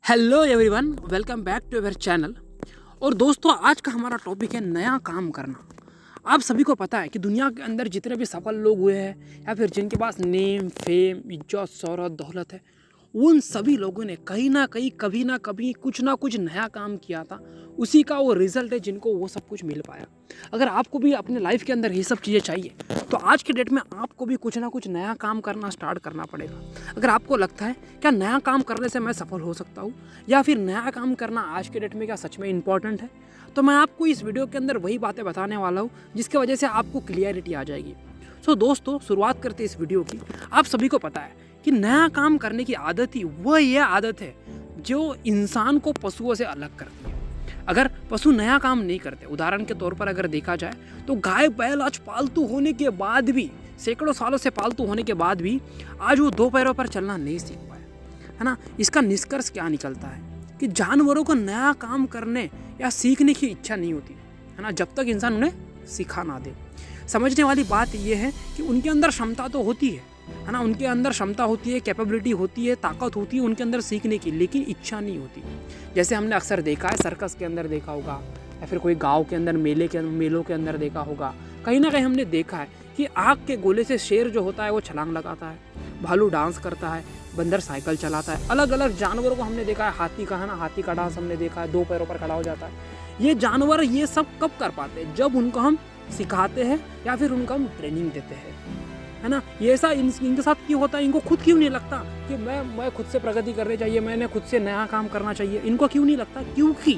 Hello everyone, welcome back to our channel. और दोस्तों, आज का हमारा टॉपिक है नया काम करना। आप सभी को पता है कि दुनिया के अंदर जितने भी सफल लोग हुए हैं या फिर जिनके पास नेम, फेम, इज्जत, शोहरत, दौलत है, उन सभी लोगों ने कहीं ना कहीं कभी ना कभी कुछ ना कुछ नया काम किया था। उसी का वो रिजल्ट है जिनको वो सब कुछ मिल पाया। अगर आपको भी अपने लाइफ के अंदर ये सब चीज़ें चाहिए तो आज के डेट में आपको भी कुछ ना कुछ नया काम करना स्टार्ट करना पड़ेगा। अगर आपको लगता है क्या नया काम करने से मैं सफल हो सकता हूँ या फिर नया काम करना आज के डेट में क्या सच में इम्पॉर्टेंट है, तो मैं आपको इस वीडियो के अंदर वही बातें बताने वाला हूँ जिसकी वजह से आपको क्लियरिटी आ जाएगी। सो दोस्तों, शुरुआत करते इस वीडियो की। आप सभी को पता है कि नया काम करने की आदत ही वह यह आदत है जो इंसान को पशुओं से अलग करती है। अगर पशु नया काम नहीं करते, उदाहरण के तौर पर अगर देखा जाए तो गाय बैल आज पालतू होने के बाद भी, सैकड़ों सालों से पालतू होने के बाद भी आज वो दो पैरों पर चलना नहीं सीख पाए, है ना। इसका निष्कर्ष क्या निकलता है कि जानवरों को नया काम करने या सीखने की इच्छा नहीं होती, है ना, जब तक इंसान उन्हें सिखा ना दे। समझने वाली बात यह है कि उनके अंदर क्षमता तो होती है ना, उनके अंदर क्षमता होती है, कैपेबिलिटी होती है, ताकत होती है उनके अंदर सीखने की, लेकिन इच्छा नहीं होती। जैसे हमने अक्सर देखा है, सर्कस के अंदर देखा होगा या फिर कोई गांव के अंदर मेलों के अंदर देखा होगा। कहीं ना कहीं हमने देखा है कि आग के गोले से शेर जो होता है वो छलांग लगाता है, भालू डांस करता है, बंदर साइकिल चलाता है। अलग अलग जानवरों को हमने देखा है, हाथी का, है ना, हाथी का डांस हमने देखा है, दो पैरों पर खड़ा हो जाता है। ये जानवर ये सब कब कर पाते हैं? जब उनको हम सिखाते हैं या फिर उनको हम ट्रेनिंग देते हैं, है ना। ये ऐसा इनके साथ क्यों होता है? इनको खुद क्यों नहीं लगता कि मैं खुद से प्रगति करनी चाहिए, मैंने खुद से नया काम करना चाहिए? इनको क्यों नहीं लगता? क्योंकि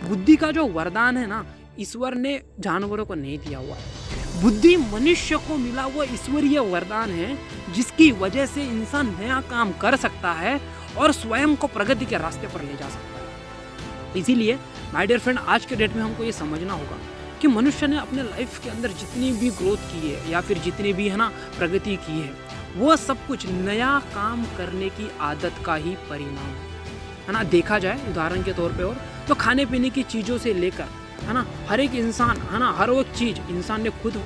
बुद्धि का जो वरदान है ना, ईश्वर ने जानवरों को नहीं दिया हुआ है। बुद्धि मनुष्य को मिला हुआ ईश्वरीय वरदान है जिसकी वजह से इंसान नया काम कर सकता है और स्वयं को प्रगति के रास्ते पर ले जा सकता है। इसीलिए माय डियर फ्रेंड, आज के डेट में हमको ये समझना होगा कि मनुष्य ने अपने लाइफ के अंदर जितनी भी ग्रोथ की है या फिर जितनी भी, है ना, प्रगति की है, वो सब कुछ नया काम करने की आदत का ही परिणाम है ना। देखा जाए उदाहरण के तौर पे और तो खाने पीने की चीज़ों से लेकर, है ना, हर एक इंसान, है ना, हर एक चीज़ इंसान ने खुद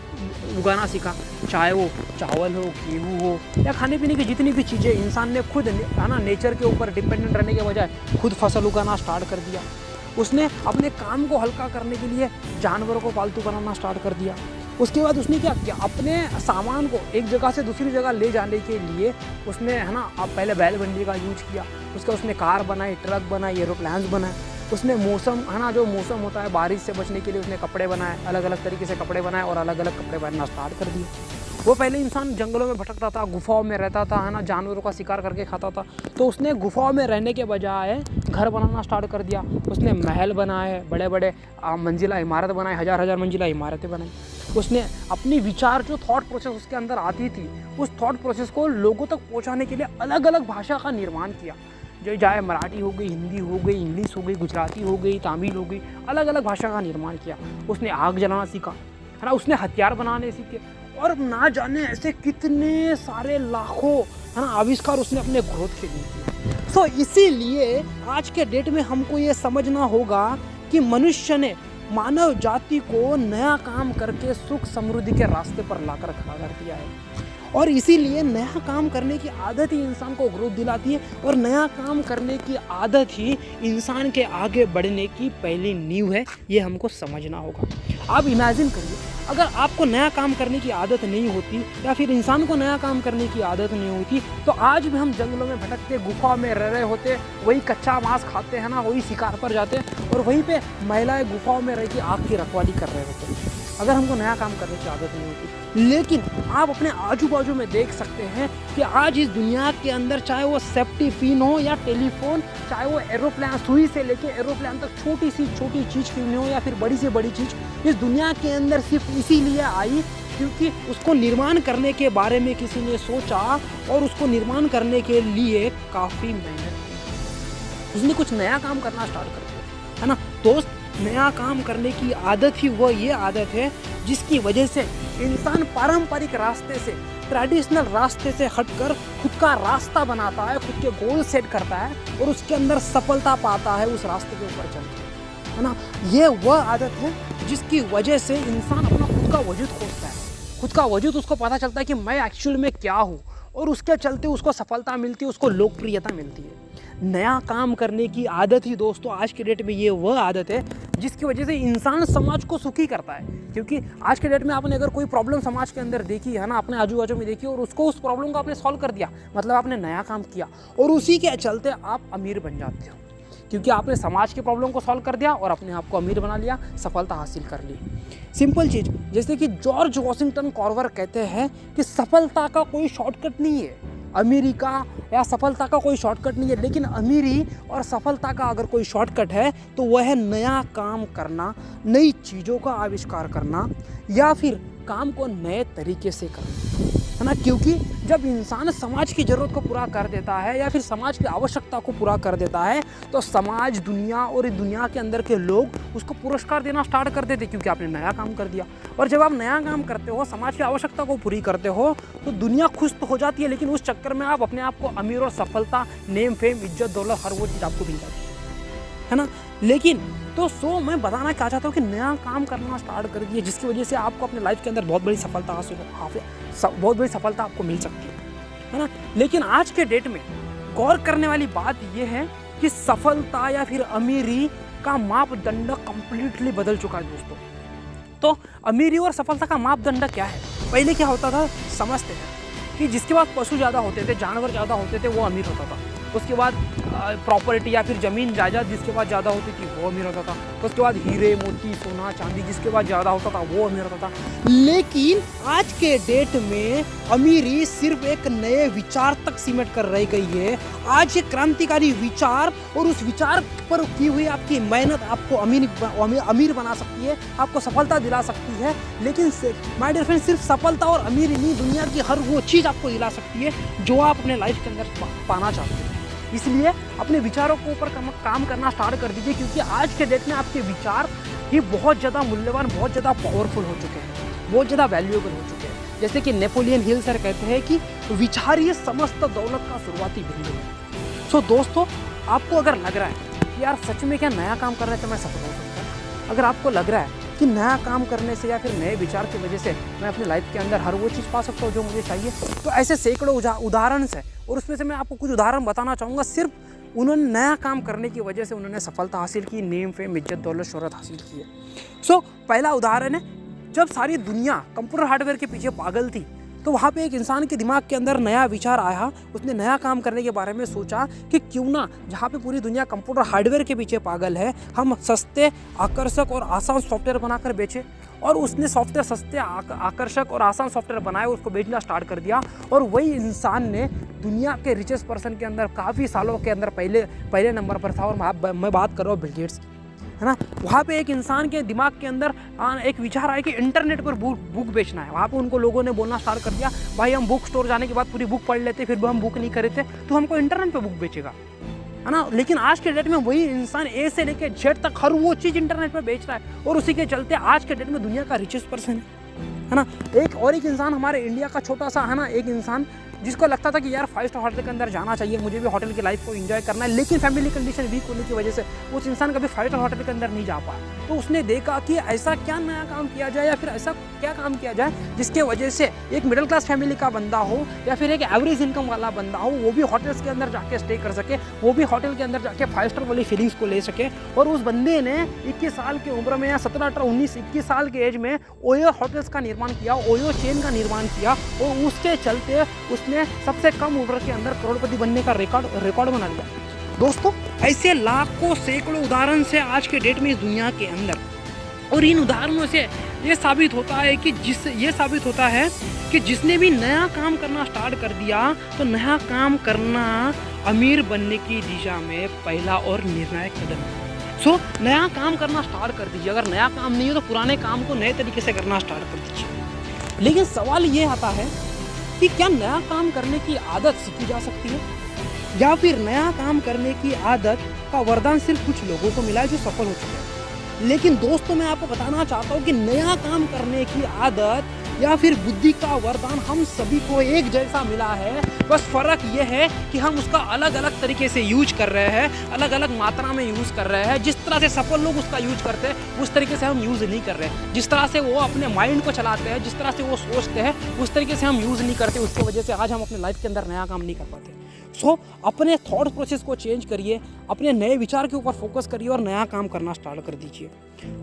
उगाना सीखा। चाहे वो चावल हो, गेहूँ हो या खाने पीने की जितनी भी चीज़ें, इंसान ने खुद, है ना, नेचर के ऊपर डिपेंडेंट रहने के बजाय खुद फसल उगाना स्टार्ट कर दिया। उसने अपने काम को हल्का करने के लिए जानवरों को पालतू बनाना स्टार्ट कर दिया। उसके बाद उसने क्या किया? अपने सामान को एक जगह से दूसरी जगह ले जाने के लिए उसने, है ना, अब पहले बैलगाड़ी का यूज किया, उसने कार बनाई, ट्रक बनाई, एरोप्लेन्स बनाए। उसने मौसम, है ना, जो मौसम होता है बारिश से बचने के लिए उसने कपड़े बनाए, अलग अलग तरीके से कपड़े बनाए और अलग अलग कपड़े पहनना स्टार्ट कर दिए। वो पहले इंसान जंगलों में भटकता था, गुफाओं में रहता था, है ना, जानवरों का शिकार करके खाता था। तो उसने गुफाओं में रहने के बजाय घर बनाना स्टार्ट कर दिया। उसने महल बनाए, बड़े बड़े मंजिला इमारत बनाए, हजार हजार मंजिला इमारतें बनाई। उसने अपनी विचार, जो थॉट प्रोसेस उसके अंदर आती थी, उस थॉट प्रोसेस को लोगों तक पहुंचाने के लिए अलग अलग भाषा का निर्माण किया। जो चाहे मराठी हो गई, हिंदी हो गई, इंग्लिश हो गई, गुजराती हो गई, तमिल हो गई, अलग अलग भाषा का निर्माण किया। उसने आग जलाना सीखा, है ना, उसने हथियार बनाने सीखे और ना जाने ऐसे कितने सारे लाखों, है ना, आविष्कार उसने अपने ग्रोथ के लिए किए। सो इसीलिए आज के डेट में हमको ये समझना होगा कि मनुष्य ने मानव जाति को नया काम करके सुख समृद्धि के रास्ते पर लाकर खड़ा कर दिया है। और इसीलिए नया काम करने की आदत ही इंसान को ग्रोथ दिलाती है और नया काम करने की आदत ही इंसान के आगे बढ़ने की पहली नींव है। ये हमको समझना होगा। आप इमेजिन करिए, अगर आपको नया काम करने की आदत नहीं होती या फिर इंसान को नया काम करने की आदत नहीं होती तो आज भी हम जंगलों में भटकते, गुफा में रह रहे होते, वही कच्चा मांस खाते, हैं ना, वही शिकार पर जाते और वहीं पे महिलाएं गुफाओं में रह के आग की रखवाली कर रहे होते, अगर हमको नया काम करने की आदत नहीं होती। लेकिन आप अपने आजू बाजू में देख सकते हैं कि आज इस दुनिया के अंदर, चाहे वो सेफ्टी पिन हो या टेलीफोन, चाहे वो एरोप्लेन, सुई से लेके एरोप्लेन तक छोटी सी छोटी चीज़ क्यों नहीं हो या फिर बड़ी से बड़ी चीज़, इस दुनिया के अंदर सिर्फ इसीलिए आई क्योंकि उसको निर्माण करने के बारे में किसी ने सोचा और उसको निर्माण करने के लिए काफ़ी मेहनत की। उसने कुछ नया काम करना स्टार्ट कर दिया, है ना दोस्त। नया काम करने की आदत ही वो ये आदत है जिसकी वजह से इंसान पारंपरिक रास्ते से, ट्रेडिशनल रास्ते से हटकर खुद का रास्ता बनाता है, खुद के गोल सेट करता है और उसके अंदर सफलता पाता है उस रास्ते के ऊपर चलकर, है ना। ये वह आदत है जिसकी वजह से इंसान अपना खुद का वजूद खोजता है। खुद का वजूद उसको पता चलता है कि मैं एक्चुअल में क्या हूँ। और उसके चलते उसको सफलता मिलती है, उसको लोकप्रियता मिलती है। नया काम करने की आदत ही दोस्तों आज के डेट में ये वह आदत है जिसकी वजह से इंसान समाज को सुखी करता है। क्योंकि आज के डेट में आपने अगर कोई प्रॉब्लम समाज के अंदर देखी है ना, अपने आजू बाजू में देखी और उसको उस प्रॉब्लम को आपने सॉल्व कर दिया, मतलब आपने नया काम किया और उसी के चलते आप अमीर बन जाते हो, क्योंकि आपने समाज की प्रॉब्लम को सॉल्व कर दिया और अपने आप को अमीर बना लिया, सफलता हासिल कर ली। सिंपल चीज़, जैसे कि जॉर्ज वॉशिंगटन कार्वर कहते हैं कि सफलता का कोई शॉर्टकट नहीं है, अमीरी का या सफलता का कोई शॉर्टकट नहीं है, लेकिन अमीरी और सफलता का अगर कोई शॉर्टकट है तो वह है नया काम करना, नई चीज़ों का आविष्कार करना या फिर काम को नए तरीके से करना, है ना। क्योंकि जब इंसान समाज की ज़रूरत को पूरा कर देता है या फिर समाज की आवश्यकता को पूरा कर देता है तो समाज, दुनिया और इस दुनिया के अंदर के लोग उसको पुरस्कार देना स्टार्ट कर देते, क्योंकि आपने नया काम कर दिया। और जब आप नया काम करते हो, समाज की आवश्यकता को पूरी करते हो तो दुनिया खुश तो हो जाती है, लेकिन उस चक्कर में आप अपने आप को अमीर और सफलता, नेम, फेम, इज्जत, दौलत, हर वो चीज़ आपको मिल जाती है ना। लेकिन तो मैं बताना क्या चाहता हूँ कि नया काम करना स्टार्ट कर दिए, जिसकी वजह से आपको अपने लाइफ के अंदर बहुत बड़ी सफलता हासिल बहुत बड़ी सफलता आपको मिल सकती है ना। लेकिन आज के डेट में गौर करने वाली बात यह है कि सफलता या फिर अमीरी का मापदंड कंप्लीटली बदल चुका है दोस्तों। तो अमीरी और सफलता का मापदंड क्या है? पहले क्या होता था, समझते हैं कि जिसके पास पशु ज़्यादा होते थे, जानवर ज़्यादा होते थे, वो अमीर होता था। उसके बाद प्रॉपर्टी या फिर ज़मीन जायदाद जिसके पास ज़्यादा होती थी वो अमीर होता था। उसके बाद हीरे, मोती, सोना, चांदी जिसके पास ज़्यादा होता था वो अमीर होता था। लेकिन आज के डेट में अमीरी सिर्फ एक नए विचार तक सीमित कर रही गई है। आज ये क्रांतिकारी विचार और उस विचार पर की हुई आपकी मेहनत आपको अमीर बना सकती है, आपको सफलता दिला सकती है। लेकिन माय डियर फ्रेंड, सिर्फ सफलता और अमीरी नहीं, दुनिया की हर वो चीज़ आपको दिला सकती है जो आप अपने लाइफ के अंदर पाना चाहते हैं। इसलिए अपने विचारों के ऊपर काम करना स्टार्ट कर दीजिए, क्योंकि आज के डेट में आपके विचार ही बहुत ज़्यादा मूल्यवान, बहुत ज़्यादा पावरफुल हो चुके हैं, बहुत ज़्यादा वैल्यूएबल हो चुके हैं। जैसे कि नेपोलियन हिल सर कहते हैं कि विचार ही समस्त दौलत का शुरुआती बिंदु है। सो दोस्तों, आपको अगर लग रहा है कि यार सच में क्या नया काम करने से मैं सफल हो सकता हूँ, अगर आपको लग रहा है कि नया काम करने से या फिर नए विचार की वजह से मैं अपनी लाइफ के अंदर हर वो चीज़ पा सकता हूँ जो मुझे चाहिए, तो ऐसे सैकड़ों उदाहरण से, और उसमें से मैं आपको कुछ उदाहरण बताना चाहूँगा। सिर्फ उन्होंने नया काम करने की वजह से उन्होंने सफलता हासिल की, नेम, फेम, इज्जत, दौलत, शोहरत हासिल की है। सो पहला उदाहरण है, जब सारी दुनिया कंप्यूटर हार्डवेयर के पीछे पागल थी तो वहाँ पे एक इंसान के दिमाग के अंदर नया विचार आया। उसने नया काम करने के बारे में सोचा कि क्यों ना, जहाँ पे पूरी दुनिया कंप्यूटर हार्डवेयर के पीछे पागल है, हम सस्ते, आकर्षक और आसान सॉफ्टवेयर बनाकर बेचें। और उसने सॉफ्टवेयर सस्ते, आकर्षक और आसान सॉफ्टवेयर बनाए, उसको बेचना स्टार्ट कर दिया। और वही इंसान ने दुनिया के रिचेस्ट पर्सन के अंदर काफ़ी सालों के अंदर पहले नंबर पर था। और मैं बात कर रहा हूँ बिल गेट्स, है ना। वहाँ पे एक इंसान के दिमाग के अंदर एक विचार आया कि इंटरनेट पर बुक बेचना है। वहाँ पे उनको लोगों ने बोलना स्टार्ट कर दिया, भाई हम बुक स्टोर जाने के बाद पूरी बुक पढ़ लेते, फिर भी हम बुक नहीं खरीदते, तो हमको इंटरनेट पे बुक बेचेगा, है ना। लेकिन आज के डेट में वही इंसान ए से लेकर जेड तक हर वो चीज़ इंटरनेट पे बेच रहा है, और उसी के चलते आज के डेट में दुनिया का रिचेस्ट पर्सन है ना। एक इंसान हमारे इंडिया का छोटा सा, है ना, एक इंसान जिसको लगता था कि यार 5 स्टार होटल के अंदर जाना चाहिए, मुझे भी होटल की लाइफ को एंजॉय करना है, लेकिन फैमिली कंडीशन वीक होने की वजह से उस इंसान कभी 5 स्टार होटल के अंदर नहीं जा पाया। तो उसने देखा कि ऐसा क्या नया काम किया जाए या फिर ऐसा क्या काम किया जाए जिसके वजह से एक मिडिल क्लास फैमिली का बंदा हो या फिर एक एवरेज इनकम वाला बंदा हो, वो भी होटल्स के अंदर जाके स्टे कर सके, वो भी होटल के अंदर जाके 5 स्टार वाली फीलिंग्स को ले सके। और उस बंदे ने 21 साल की उम्र में या 17, 18, 19, 21 साल के एज में ओयो होटल्स का निर्माण किया, ओयो चेन का निर्माण किया, और उसके चलते उसने सबसे कम उम्र के अंदर करोड़पति बनने का रिकॉर्ड बना लिया। दोस्तों, ऐसे लाखों सैकड़ों उदाहरण से आज के डेट में इस दुनिया के अंदर, और इन उदाहरणों से ये साबित होता है कि जिसने भी नया काम करना स्टार्ट कर दिया तो नया काम करना अमीर बनने की दिशा में पहला और निर्णायक कदम है। सो नया काम करना स्टार्ट कर दीजिए। अगर नया काम नहीं हो तो पुराने काम को नए तरीके से करना स्टार्ट कर दीजिए। लेकिन सवाल ये आता है कि क्या नया काम करने की आदत सीखी जा सकती है, या फिर नया काम करने की आदत का वरदान सिर्फ कुछ लोगों को मिला है जो सफल हो चुके हैं। लेकिन दोस्तों, मैं आपको बताना चाहता हूँ कि नया काम करने की आदत या फिर बुद्धि का वरदान हम सभी को एक जैसा मिला है, बस फ़र्क ये है कि हम उसका अलग अलग तरीके से यूज कर रहे हैं, अलग अलग मात्रा में यूज़ कर रहे हैं। जिस तरह से सफल लोग उसका यूज करते हैं उस तरीके से हम यूज़ नहीं कर रहे हैं। जिस तरह से वो अपने माइंड को चलाते हैं, जिस तरह से वो सोचते हैं, उस तरीके से हम यूज़ नहीं करते। उसकी वजह से आज हम अपने लाइफ के अंदर नया काम नहीं कर पाते। सो अपने थॉट प्रोसेस को चेंज करिए, अपने नए विचार के ऊपर फोकस करिए और नया काम करना स्टार्ट कर दीजिए।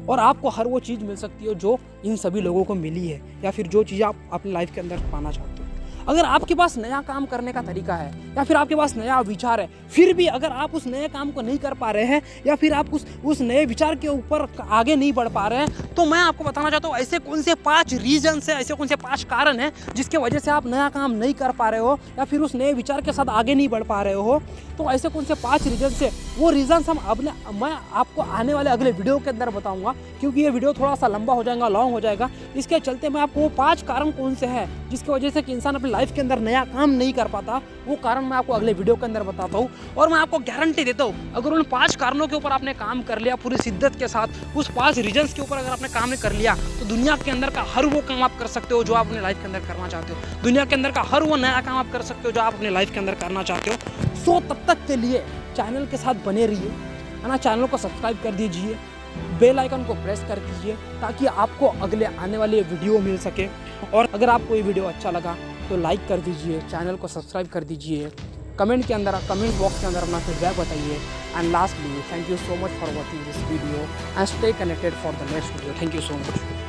और आपको हर वो चीज़ मिल सकती है जो इन सभी लोगों को मिली है, या फिर जो चीज़ आप अपनी लाइफ के अंदर पाना चाहते हो। अगर आपके पास नया काम करने का तरीका है, या फिर आपके पास नया विचार है, फिर भी अगर आप उस नए काम को नहीं कर पा रहे हैं, या फिर आप उस नए विचार के ऊपर आगे नहीं बढ़ पा रहे हैं, तो मैं आपको बताना चाहता हूँ ऐसे कौन से 5 रीजन्स हैं, ऐसे कौन से 5 कारण हैं जिसके वजह से आप नया काम नहीं कर पा रहे हो, या फिर उस नए विचार के साथ आगे नहीं बढ़ पा रहे हो। तो ऐसे कौन से 5 रीजन्स है, वो रीजन्स मैं आपको आने वाले अगले वीडियो के अंदर बताऊँगा, क्योंकि ये वीडियो थोड़ा सा लंबा हो जाएगा, लॉन्ग हो जाएगा। इसके चलते मैं आपको वो 5 कारण कौन से हैं जिसकी वजह से कि इंसान अपनी लाइफ के अंदर नया काम नहीं कर पाता, वो कारण मैं आपको अगले वीडियो के अंदर बताता हूँ। और मैं आपको गारंटी देता हूँ, अगर उन 5 कारणों के ऊपर आपने काम कर लिया पूरी शिद्दत के साथ, उस 5 रीजन्स के ऊपर अगर आपने काम कर लिया, तो दुनिया के अंदर का हर वो काम आप कर सकते हो जो आप अपने लाइफ के अंदर करना चाहते हो। दुनिया के अंदर का हर वो नया काम आप कर सकते हो जो आप अपने लाइफ के अंदर करना चाहते हो। सो तब तक के लिए चैनल के साथ बने रहिए, है ना। चैनल को सब्सक्राइब कर दीजिए, बेल आइकन को प्रेस कर दीजिए, ताकि आपको अगले आने वाले वीडियो मिल सके। और अगर आपको ये वीडियो अच्छा लगा तो लाइक कर दीजिए, चैनल को सब्सक्राइब कर दीजिए, कमेंट बॉक्स के अंदर अपना फीडबैक बताइए। And lastly, thank you so much for watching this video and stay connected for the next video. Thank you so much.